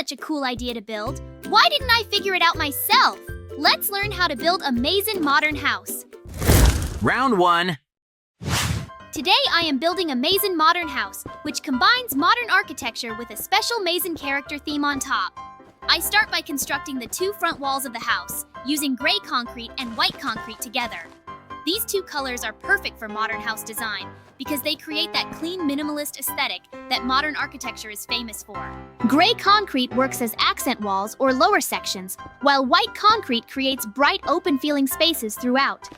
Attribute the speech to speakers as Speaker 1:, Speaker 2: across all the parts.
Speaker 1: such a cool idea to build. Why didn't I figure it out myself? Let's learn how to build a Maizen Modern House.
Speaker 2: Round 1.
Speaker 1: Today I am building a Maizen Modern House, which combines modern architecture with a special Maizen character theme on top. I start by constructing the two front walls of the house, using gray concrete and white concrete together. These two colors are perfect for modern house design because they create that clean minimalist aesthetic that modern architecture is famous for. Gray concrete works as accent walls or lower sections, while white concrete creates bright open-feeling spaces throughout.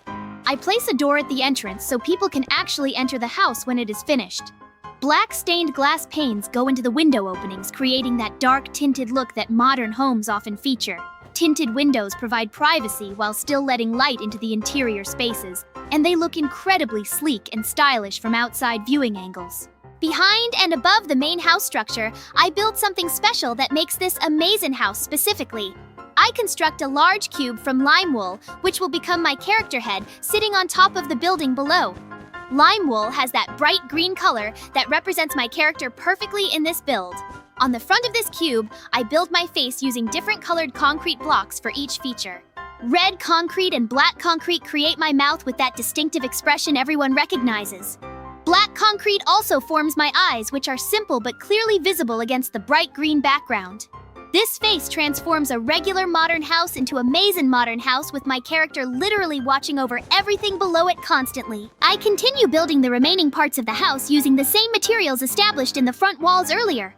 Speaker 1: I place a door at the entrance so people can actually enter the house when it is finished. Black stained glass panes go into the window openings, creating that dark tinted look that modern homes often feature. Tinted windows provide privacy while still letting light into the interior spaces, and they look incredibly sleek and stylish from outside viewing angles. Behind and above the main house structure, I build something special that makes this a Maizen house specifically. I construct a large cube from lime wool, which will become my character head sitting on top of the building below. Lime wool has that bright green color that represents my character perfectly in this build. On the front of this cube, I build my face using different colored concrete blocks for each feature. Red concrete and black concrete create my mouth with that distinctive expression everyone recognizes. Black concrete also forms my eyes, which are simple but clearly visible against the bright green background. This face transforms a regular modern house into a Maizen Modern House with my character literally watching over everything below it constantly. I continue building the remaining parts of the house using the same materials established in the front walls earlier.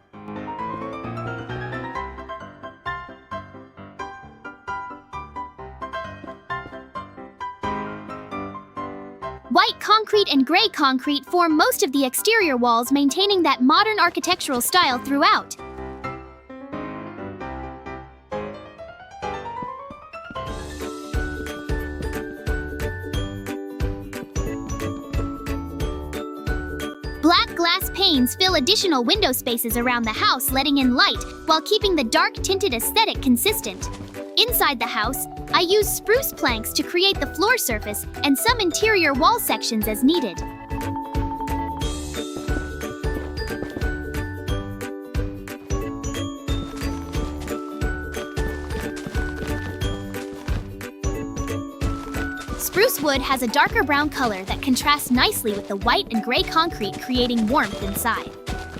Speaker 1: White concrete and gray concrete form most of the exterior walls, maintaining that modern architectural style throughout. Black glass panes fill additional window spaces around the house, letting in light while keeping the dark tinted aesthetic consistent. Inside the house, I use spruce planks to create the floor surface and some interior wall sections as needed. Spruce wood has a darker brown color that contrasts nicely with the white and gray concrete, creating warmth inside.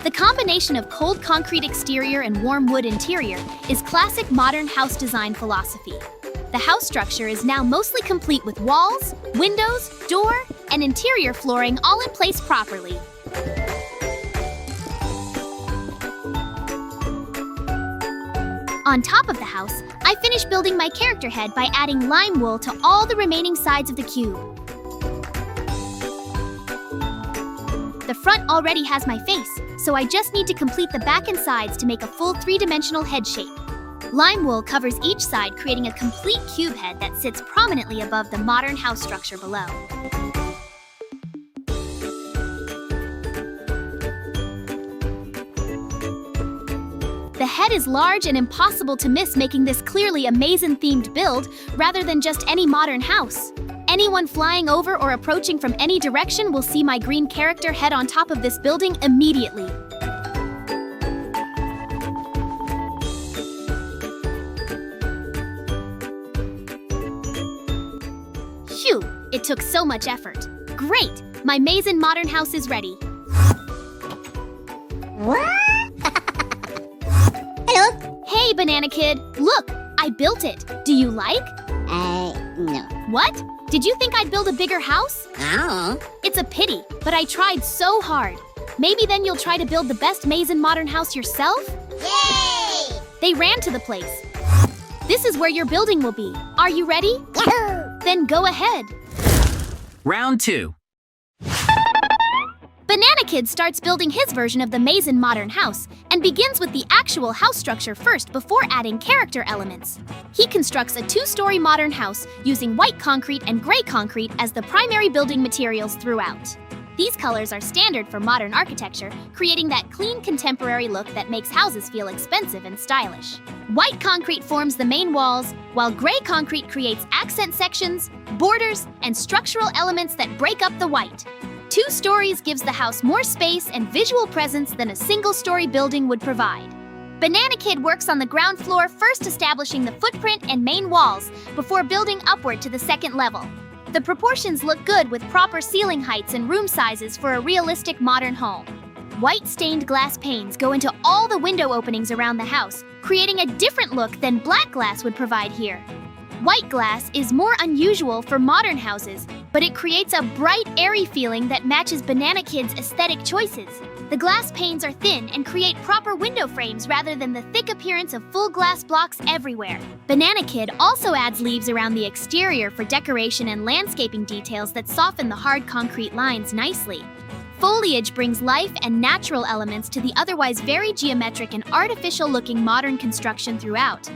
Speaker 1: The combination of cold concrete exterior and warm wood interior is classic modern house design philosophy. The house structure is now mostly complete with walls, windows, door, and interior flooring all in place properly. On top of the house, I finish building my character head by adding lime wool to all the remaining sides of the cube. The front already has my face, so I just need to complete the back and sides to make a full three-dimensional head shape. Lime wool covers each side, creating a complete cube head that sits prominently above the modern house structure below. The head is large and impossible to miss, making this clearly a Maizen-themed build rather than just any modern house. Anyone flying over or approaching from any direction will see my green character head on top of this building immediately. Phew, it took so much effort. Great, my Maizen Modern House is ready.
Speaker 3: What? Hello?
Speaker 1: Hey, Banana Kid, look, I built it. Do you like?
Speaker 3: No.
Speaker 1: What? Did you think I'd build a bigger house?
Speaker 3: Oh.
Speaker 1: It's a pity, but I tried so hard. Maybe then you'll try to build the best Maizen Modern House yourself?
Speaker 3: Yay!
Speaker 1: They ran to the place. This is where your building will be. Are you ready?
Speaker 3: Yahoo!
Speaker 1: Then go ahead.
Speaker 2: Round 2.
Speaker 1: Banana Kid starts building his version of the Maizen Modern House and begins with the actual house structure first before adding character elements. He constructs a two-story modern house using white concrete and gray concrete as the primary building materials throughout. These colors are standard for modern architecture, creating that clean contemporary look that makes houses feel expensive and stylish. White concrete forms the main walls, while gray concrete creates accent sections, borders, and structural elements that break up the white. 2 stories gives the house more space and visual presence than a single-story building would provide. Banana Kid works on the ground floor, first establishing the footprint and main walls before building upward to the second level. The proportions look good with proper ceiling heights and room sizes for a realistic modern home. White stained glass panes go into all the window openings around the house, creating a different look than black glass would provide here. White glass is more unusual for modern houses, but it creates a bright, airy feeling that matches Banana Kid's aesthetic choices. The glass panes are thin and create proper window frames rather than the thick appearance of full glass blocks everywhere. Banana Kid also adds leaves around the exterior for decoration and landscaping details that soften the hard concrete lines nicely. Foliage brings life and natural elements to the otherwise very geometric and artificial-looking modern construction throughout.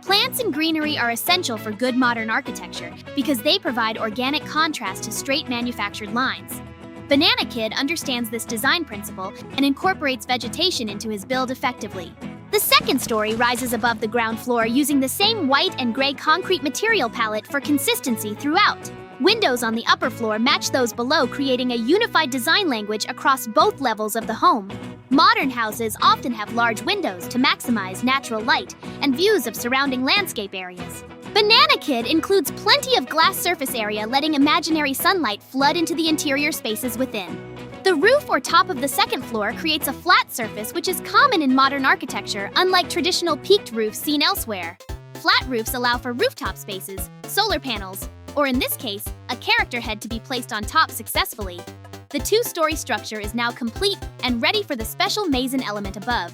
Speaker 1: Plants and greenery are essential for good modern architecture because they provide organic contrast to straight manufactured lines. Banana Kid understands this design principle and incorporates vegetation into his build effectively. The second story rises above the ground floor using the same white and gray concrete material palette for consistency throughout. Windows on the upper floor match those below, creating a unified design language across both levels of the home. Modern houses often have large windows to maximize natural light and views of surrounding landscape areas. Banana Kid includes plenty of glass surface area, letting imaginary sunlight flood into the interior spaces within. The roof or top of the second floor creates a flat surface, which is common in modern architecture, unlike traditional peaked roofs seen elsewhere. Flat roofs allow for rooftop spaces, solar panels, or in this case, a character head to be placed on top successfully. The two-story structure is now complete and ready for the special Maizen element above.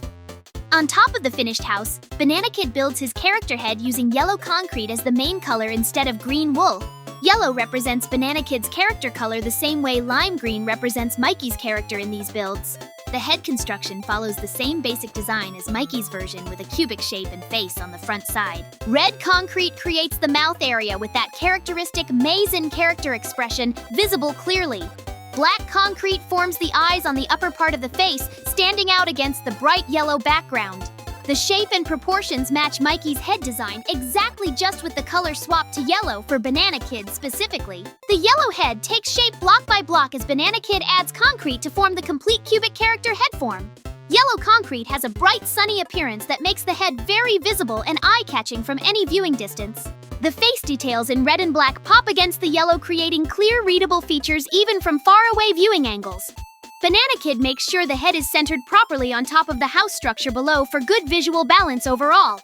Speaker 1: On top of the finished house, Banana Kid builds his character head using yellow concrete as the main color instead of green wool. Yellow represents Banana Kid's character color the same way lime green represents Mikey's character in these builds. The head construction follows the same basic design as Mikey's version with a cubic shape and face on the front side. Red concrete creates the mouth area with that characteristic Maizen character expression visible clearly. Black concrete forms the eyes on the upper part of the face, standing out against the bright yellow background. The shape and proportions match Mikey's head design exactly, just with the color swap to yellow for Banana Kid specifically. The yellow head takes shape block by block as Banana Kid adds concrete to form the complete cubic character head form. Yellow concrete has a bright, sunny appearance that makes the head very visible and eye-catching from any viewing distance. The face details in red and black pop against the yellow, creating clear, readable features even from far-away viewing angles. Banana Kid makes sure the head is centered properly on top of the house structure below for good visual balance overall.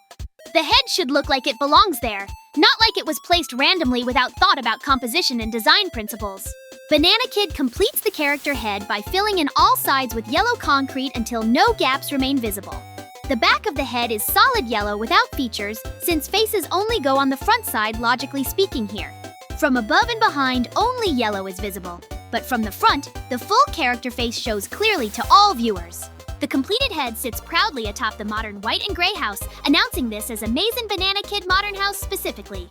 Speaker 1: The head should look like it belongs there, not like it was placed randomly without thought about composition and design principles. Banana Kid completes the character head by filling in all sides with yellow concrete until no gaps remain visible. The back of the head is solid yellow without features, since faces only go on the front side, logically speaking here. From above and behind, only yellow is visible. But from the front, the full character face shows clearly to all viewers. The completed head sits proudly atop the modern white and gray house, announcing this as a Maizen Banana Kid modern house specifically.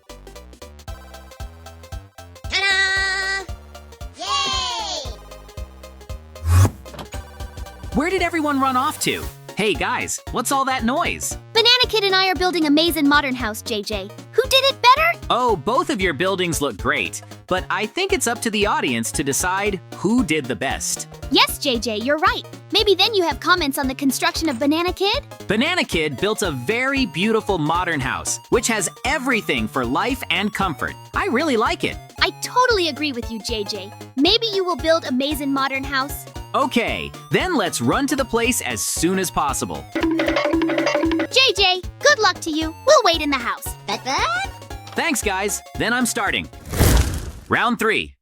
Speaker 3: Ta-da! Yay!
Speaker 2: Where did everyone run off to? Hey guys, what's all that noise?
Speaker 1: Banana Kid and I are building a Maizen Modern House, JJ. Who did it better?
Speaker 2: Oh, both of your buildings look great, but I think it's up to the audience to decide who did the best.
Speaker 1: Yes, JJ, you're right. Maybe then you have comments on the construction of Banana Kid?
Speaker 2: Banana Kid built a very beautiful modern house, which has everything for life and comfort. I really like it.
Speaker 1: I totally agree with you, JJ. Maybe you will build a Maizen Modern House?
Speaker 2: Okay, then let's run to the place as soon as possible.
Speaker 1: JJ, good luck to you. We'll wait in the house.
Speaker 3: But
Speaker 2: Thanks, guys. Then I'm starting. Round 3.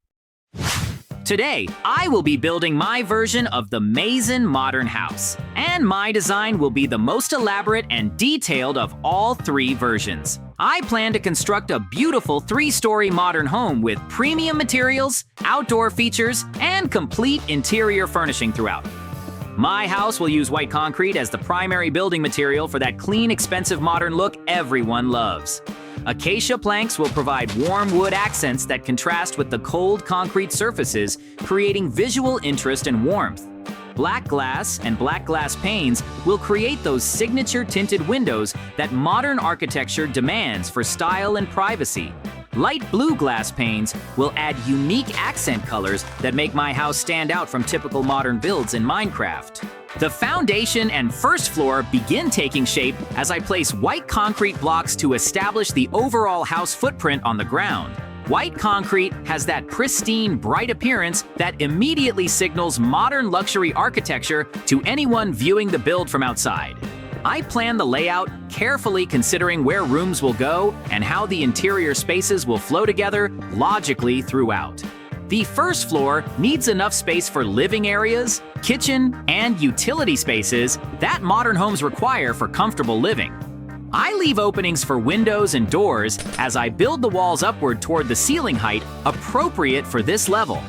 Speaker 2: Today, I will be building my version of the Maizen Modern House, and my design will be the most elaborate and detailed of all 3 versions. I plan to construct a beautiful 3-story modern home with premium materials, outdoor features, and complete interior furnishing throughout. My house will use white concrete as the primary building material for that clean, expensive modern look everyone loves. Acacia planks will provide warm wood accents that contrast with the cold concrete surfaces, creating visual interest and warmth. Black glass and black glass panes will create those signature tinted windows that modern architecture demands for style and privacy. Light blue glass panes will add unique accent colors that make my house stand out from typical modern builds in Minecraft. The foundation and first floor begin taking shape as I place white concrete blocks to establish the overall house footprint on the ground. White concrete has that pristine, bright appearance that immediately signals modern luxury architecture to anyone viewing the build from outside. I plan the layout carefully, considering where rooms will go and how the interior spaces will flow together logically throughout. The first floor needs enough space for living areas, kitchen, and utility spaces that modern homes require for comfortable living. I leave openings for windows and doors as I build the walls upward toward the ceiling height appropriate for this level.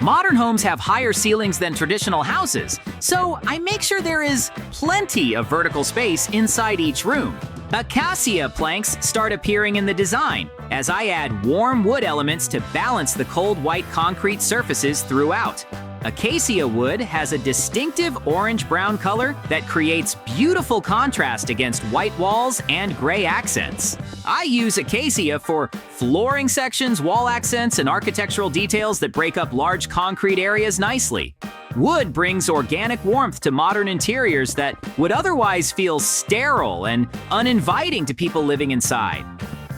Speaker 2: Modern homes have higher ceilings than traditional houses, so I make sure there is plenty of vertical space inside each room. Acacia planks start appearing in the design as I add warm wood elements to balance the cold white concrete surfaces throughout. Acacia wood has a distinctive orange-brown color that creates beautiful contrast against white walls and gray accents. I use acacia for flooring sections, wall accents, and architectural details that break up large concrete areas nicely. Wood brings organic warmth to modern interiors that would otherwise feel sterile and uninviting to people living inside.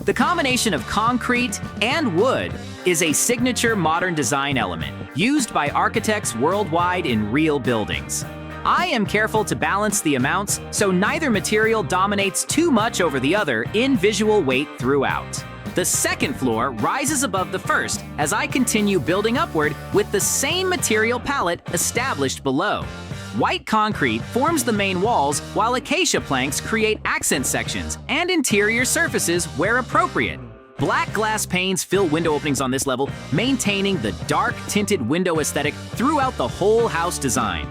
Speaker 2: The combination of concrete and wood is a signature modern design element used by architects worldwide in real buildings. I am careful to balance the amounts so neither material dominates too much over the other in visual weight throughout. The second floor rises above the first as I continue building upward with the same material palette established below. White concrete forms the main walls, while acacia planks create accent sections and interior surfaces where appropriate. Black glass panes fill window openings on this level, maintaining the dark tinted window aesthetic throughout the whole house design.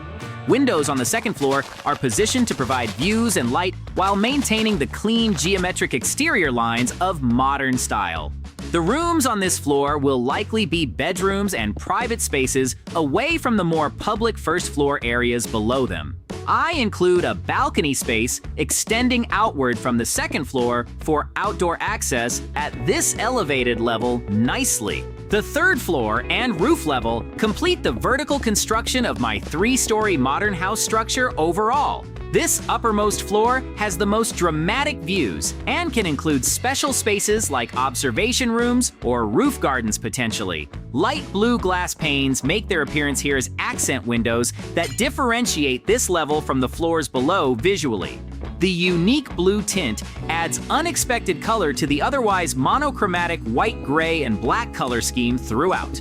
Speaker 2: Windows on the second floor are positioned to provide views and light while maintaining the clean geometric exterior lines of modern style. The rooms on this floor will likely be bedrooms and private spaces away from the more public first floor areas below them. I include a balcony space extending outward from the second floor for outdoor access at this elevated level nicely. The third floor and roof level complete the vertical construction of my 3-story modern house structure overall. This uppermost floor has the most dramatic views and can include special spaces like observation rooms or roof gardens potentially. Light blue glass panes make their appearance here as accent windows that differentiate this level from the floors below visually. The unique blue tint adds unexpected color to the otherwise monochromatic white, gray, and black color scheme throughout.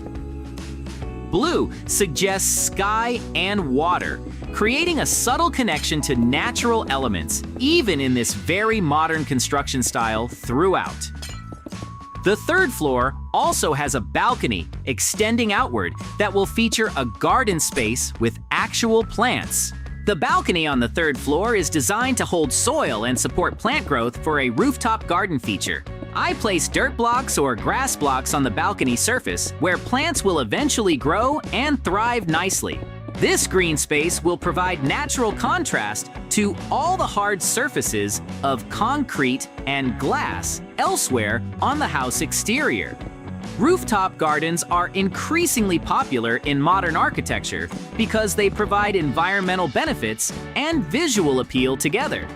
Speaker 2: Blue suggests sky and water, creating a subtle connection to natural elements, even in this very modern construction style throughout. The third floor also has a balcony extending outward that will feature a garden space with actual plants. The balcony on the third floor is designed to hold soil and support plant growth for a rooftop garden feature. I place dirt blocks or grass blocks on the balcony surface where plants will eventually grow and thrive nicely. This green space will provide natural contrast to all the hard surfaces of concrete and glass elsewhere on the house exterior. Rooftop gardens are increasingly popular in modern architecture because they provide environmental benefits and visual appeal together.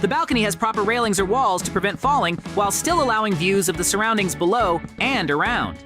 Speaker 2: The balcony has proper railings or walls to prevent falling while still allowing views of the surroundings below and around.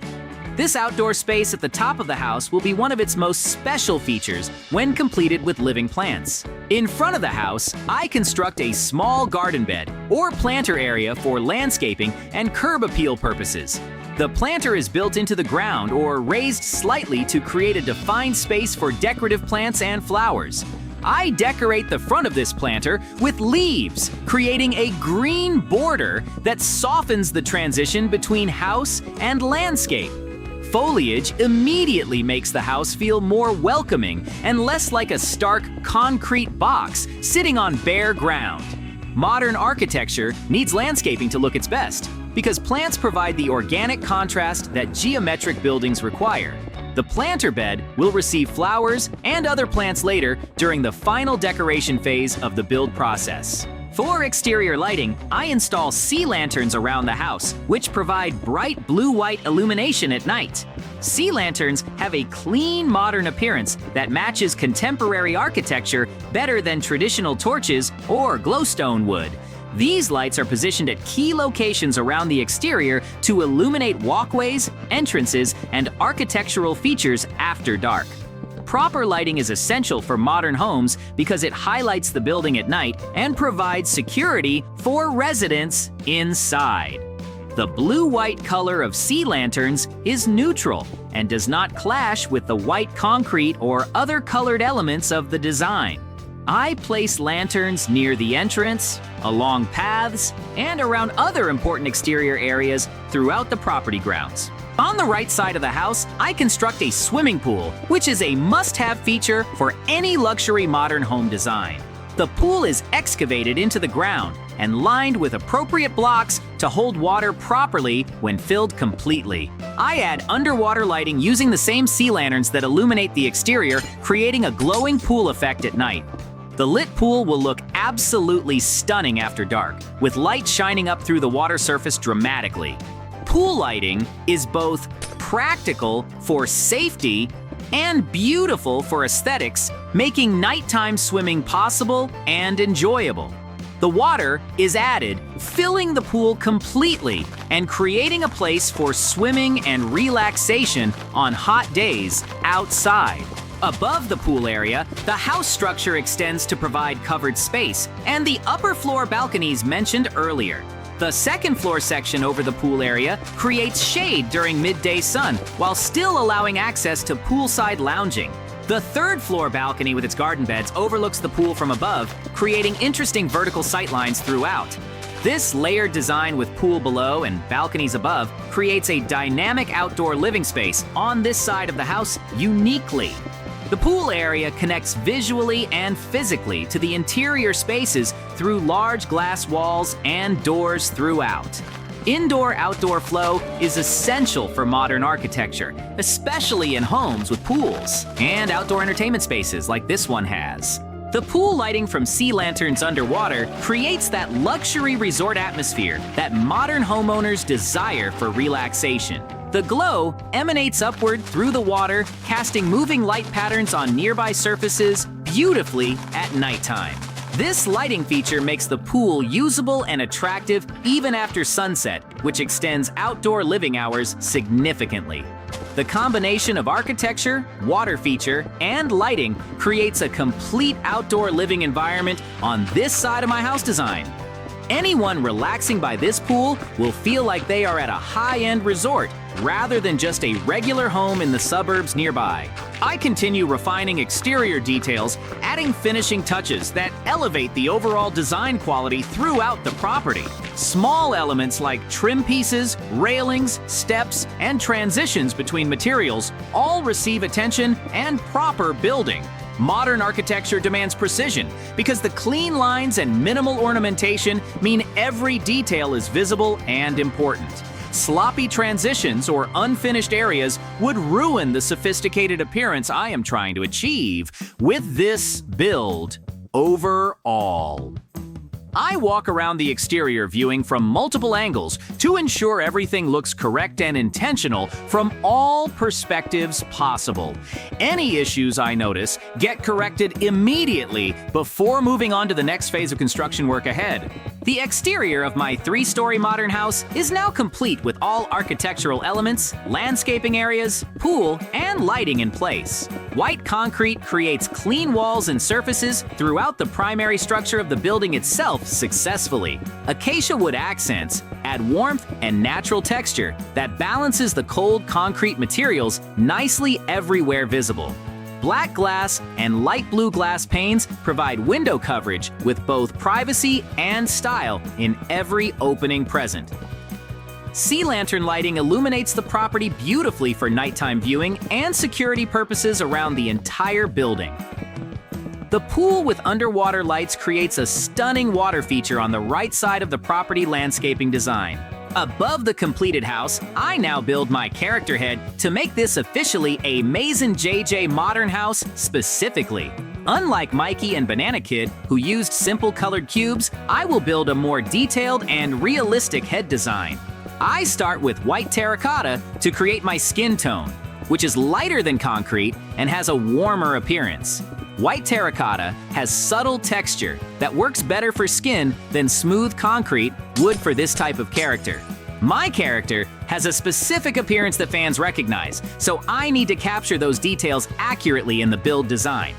Speaker 2: This outdoor space at the top of the house will be one of its most special features when completed with living plants. In front of the house, I construct a small garden bed or planter area for landscaping and curb appeal purposes. The planter is built into the ground or raised slightly to create a defined space for decorative plants and flowers. I decorate the front of this planter with leaves, creating a green border that softens the transition between house and landscape. Foliage immediately makes the house feel more welcoming and less like a stark concrete box sitting on bare ground. Modern architecture needs landscaping to look its best because plants provide the organic contrast that geometric buildings require. The planter bed will receive flowers and other plants later during the final decoration phase of the build process. For exterior lighting, I install sea lanterns around the house, which provide bright blue-white illumination at night. Sea lanterns have a clean, modern appearance that matches contemporary architecture better than traditional torches or glowstone would. These lights are positioned at key locations around the exterior to illuminate walkways, entrances, and architectural features after dark. Proper lighting is essential for modern homes because it highlights the building at night and provides security for residents inside. The blue-white color of sea lanterns is neutral and does not clash with the white concrete or other colored elements of the design. I place lanterns near the entrance, along paths, and around other important exterior areas throughout the property grounds. On the right side of the house, I construct a swimming pool, which is a must-have feature for any luxury modern home design. The pool is excavated into the ground and lined with appropriate blocks to hold water properly when filled completely. I add underwater lighting using the same sea lanterns that illuminate the exterior, creating a glowing pool effect at night. The lit pool will look absolutely stunning after dark, with light shining up through the water surface dramatically. Pool lighting is both practical for safety and beautiful for aesthetics, making nighttime swimming possible and enjoyable. The water is added, filling the pool completely and creating a place for swimming and relaxation on hot days outside. Above the pool area, the house structure extends to provide covered space and the upper floor balconies mentioned earlier. The second floor section over the pool area creates shade during midday sun while still allowing access to poolside lounging. The third floor balcony with its garden beds overlooks the pool from above, creating interesting vertical sightlines throughout. This layered design with pool below and balconies above creates a dynamic outdoor living space on this side of the house uniquely. The pool area connects visually and physically to the interior spaces through large glass walls and doors throughout. Indoor-outdoor flow is essential for modern architecture, especially in homes with pools and outdoor entertainment spaces like this one has. The pool lighting from sea lanterns underwater creates that luxury resort atmosphere that modern homeowners desire for relaxation. The glow emanates upward through the water, casting moving light patterns on nearby surfaces beautifully at nighttime. This lighting feature makes the pool usable and attractive even after sunset, which extends outdoor living hours significantly. The combination of architecture, water feature, and lighting creates a complete outdoor living environment on this side of my house design. Anyone relaxing by this pool will feel like they are at a high-end resort rather than just a regular home in the suburbs nearby. I continue refining exterior details, adding finishing touches that elevate the overall design quality throughout the property. Small elements like trim pieces, railings, steps, and transitions between materials all receive attention and proper building. Modern architecture demands precision because the clean lines and minimal ornamentation mean every detail is visible and important. Sloppy transitions or unfinished areas would ruin the sophisticated appearance I am trying to achieve with this build overall. I walk around the exterior viewing from multiple angles to ensure everything looks correct and intentional from all perspectives possible. Any issues I notice get corrected immediately before moving on to the next phase of construction work ahead. The exterior of my 3-story modern house is now complete with all architectural elements, landscaping areas, pool, and lighting in place. White concrete creates clean walls and surfaces throughout the primary structure of the building itself successfully. Acacia wood accents add warmth and natural texture that balances the cold concrete materials nicely everywhere visible. Black glass and light blue glass panes provide window coverage with both privacy and style in every opening present. Sea lantern lighting illuminates the property beautifully for nighttime viewing and security purposes around the entire building. The pool with underwater lights creates a stunning water feature on the right side of the property landscaping design. Above the completed house, I now build my character head to make this officially a Maizen Modern House specifically. Unlike Mikey and Banana Kid, who used simple colored cubes, I will build a more detailed and realistic head design. I start with white terracotta to create my skin tone, which is lighter than concrete and has a warmer appearance. White terracotta has subtle texture that works better for skin than smooth concrete would for this type of character. My character has a specific appearance that fans recognize, so I need to capture those details accurately in the build design.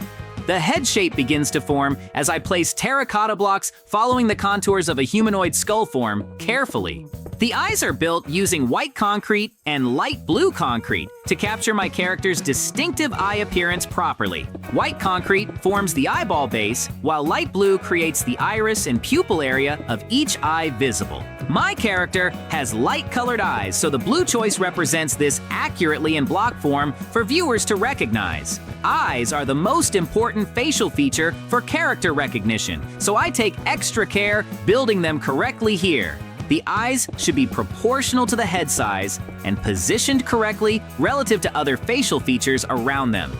Speaker 2: The head shape begins to form as I place terracotta blocks following the contours of a humanoid skull form carefully. The eyes are built using white concrete and light blue concrete to capture my character's distinctive eye appearance properly. White concrete forms the eyeball base, while light blue creates the iris and pupil area of each eye visible. My character has light-colored eyes, so the blue choice represents this accurately in block form for viewers to recognize. Eyes are the most important facial feature for character recognition, so I take extra care building them correctly here. The eyes should be proportional to the head size and positioned correctly relative to other facial features around them.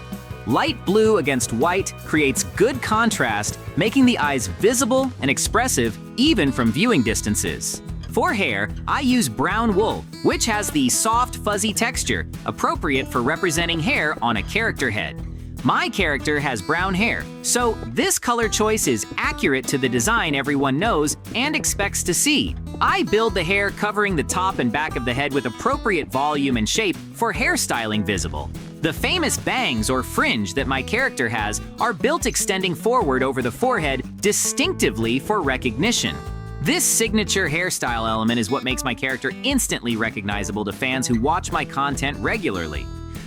Speaker 2: Light blue against white creates good contrast, making the eyes visible and expressive even from viewing distances. For hair, I use brown wool, which has the soft, fuzzy texture appropriate for representing hair on a character head. My character has brown hair, so this color choice is accurate to the design everyone knows and expects to see. I build the hair covering the top and back of the head with appropriate volume and shape for hairstyling visible. The famous bangs or fringe that my character has are built extending forward over the forehead distinctively for recognition. This signature hairstyle element is what makes my character instantly recognizable to fans who watch my content regularly.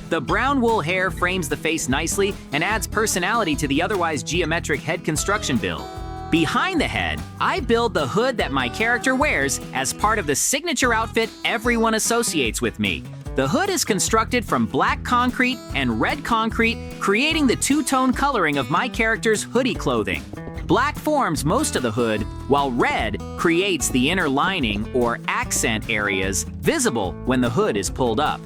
Speaker 2: The brown wool hair frames the face nicely and adds personality to the otherwise geometric head construction build. Behind the head, I build the hood that my character wears as part of the signature outfit everyone associates with me. The hood is constructed from black concrete and red concrete, creating the two-tone coloring of my character's hoodie clothing. Black forms most of the hood, while red creates the inner lining or accent areas visible when the hood is pulled up.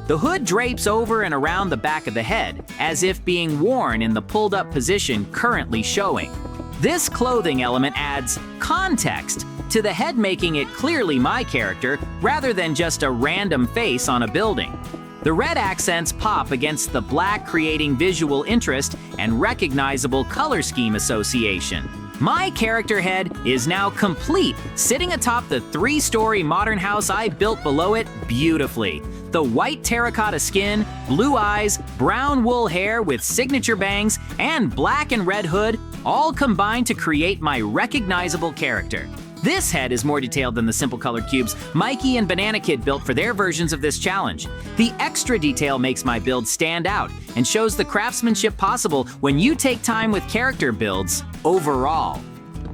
Speaker 2: The hood drapes over and around the back of the head, as if being worn in the pulled-up position currently showing. This clothing element adds context to the head, making it clearly my character rather than just a random face on a building. The red accents pop against the black, creating visual interest and recognizable color scheme association. My character head is now complete, sitting atop the 3-story modern house I built below it beautifully. The white terracotta skin, blue eyes, brown wool hair with signature bangs, and black and red hood all combine to create my recognizable character. This head is more detailed than the simple colored cubes Mikey and Banana Kid built for their versions of this challenge. The extra detail makes my build stand out and shows the craftsmanship possible when you take time with character builds overall.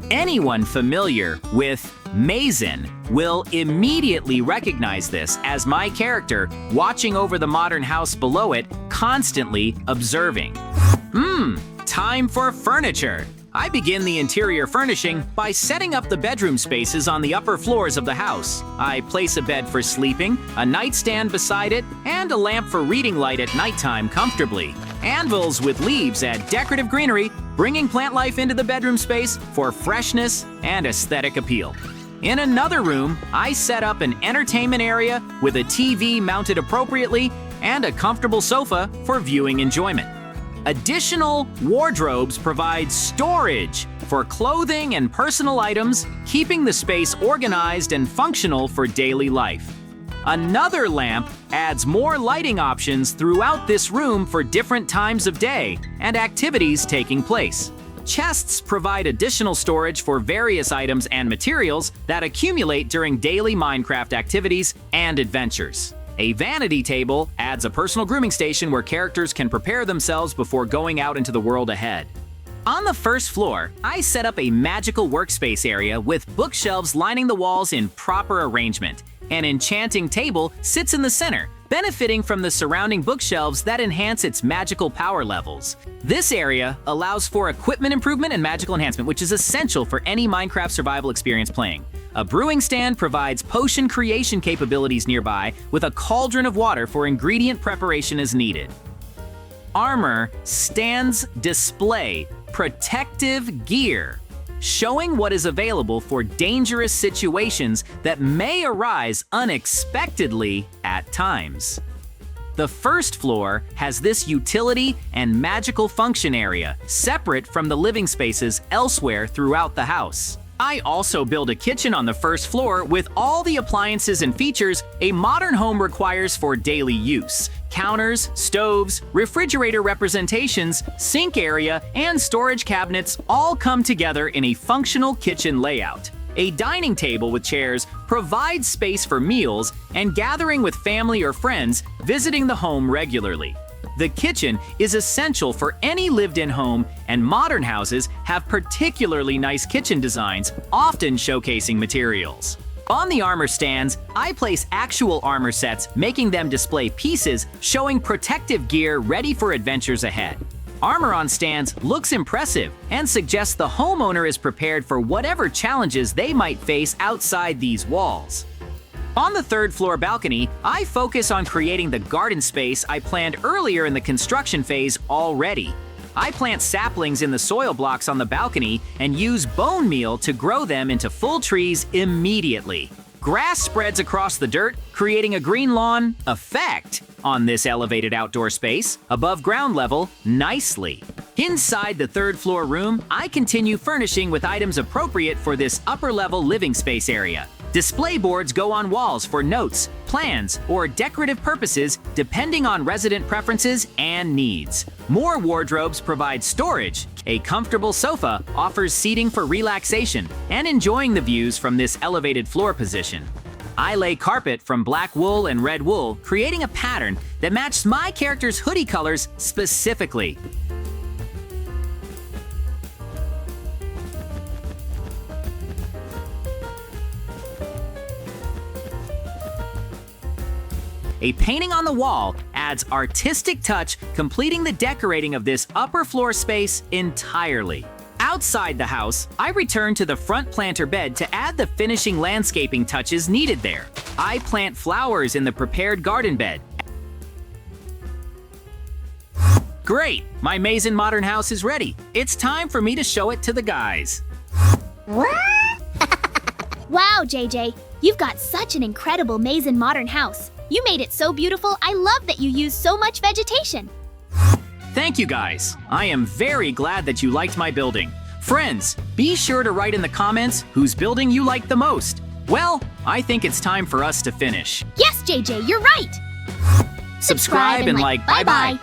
Speaker 2: Anyone familiar with Maizen will immediately recognize this as my character watching over the modern house below it, constantly observing. Time for furniture. I begin the interior furnishing by setting up the bedroom spaces on the upper floors of the house. I place a bed for sleeping, a nightstand beside it, and a lamp for reading light at nighttime comfortably. Anvils with leaves add decorative greenery, bringing plant life into the bedroom space for freshness and aesthetic appeal. In another room, I set up an entertainment area with a TV mounted appropriately and a comfortable sofa for viewing enjoyment. Additional wardrobes provide storage for clothing and personal items, keeping the space organized and functional for daily life. Another lamp adds more lighting options throughout this room for different times of day and activities taking place. Chests provide additional storage for various items and materials that accumulate during daily Minecraft activities and adventures. A vanity table adds a personal grooming station where characters can prepare themselves before going out into the world ahead. On the first floor, I set up a magical workspace area with bookshelves lining the walls in proper arrangement. An enchanting table sits in the center, benefiting from the surrounding bookshelves that enhance its magical power levels. This area allows for equipment improvement and magical enhancement, which is essential for any Minecraft survival experience playing. A brewing stand provides potion creation capabilities nearby with a cauldron of water for ingredient preparation as needed. armor, stands display protective gear, showing what is available for dangerous situations that may arise unexpectedly at times. The first floor has this utility and magical function area, separate from the living spaces elsewhere throughout the house. I also build a kitchen on the first floor with all the appliances and features a modern home requires for daily use. Counters, stoves, refrigerator representations, sink area, and storage cabinets all come together in a functional kitchen layout. A dining table with chairs provides space for meals and gathering with family or friends visiting the home regularly. The kitchen is essential for any lived-in home, and modern houses have particularly nice kitchen designs, often showcasing materials. On the armor stands, I place actual armor sets, making them display pieces showing protective gear ready for adventures ahead. Armor on stands looks impressive and suggests the homeowner is prepared for whatever challenges they might face outside these walls. On the third floor balcony, I focus on creating the garden space I planned earlier in the construction phase already. I plant saplings in the soil blocks on the balcony and use bone meal to grow them into full trees immediately. Grass spreads across the dirt, creating a green lawn effect on this elevated outdoor space above ground level nicely. Inside the third floor room, I continue furnishing with items appropriate for this upper level living space area. Display boards go on walls for notes, plans, or decorative purposes depending on resident preferences and needs. More wardrobes provide storage. A comfortable sofa offers seating for relaxation and enjoying the views from this elevated floor position. I lay carpet from black wool and red wool, creating a pattern that matches my character's hoodie colors specifically. A painting on the wall adds artistic touch, completing the decorating of this upper floor space entirely. Outside the house, I return to the front planter bed to add the finishing landscaping touches needed there. I plant flowers in the prepared garden bed. Great! My Maizen Modern House is ready. It's time for me to show it to the guys.
Speaker 1: Wow, JJ, you've got such an incredible Maizen Modern House. You made it so beautiful. I love that you used so much vegetation.
Speaker 2: Thank you guys. I am very glad that you liked my building. Friends, be sure to write in the comments whose building you liked the most. Well, I think it's time for us to finish.
Speaker 1: Yes, JJ, you're right.
Speaker 2: Subscribe and like. Bye-bye.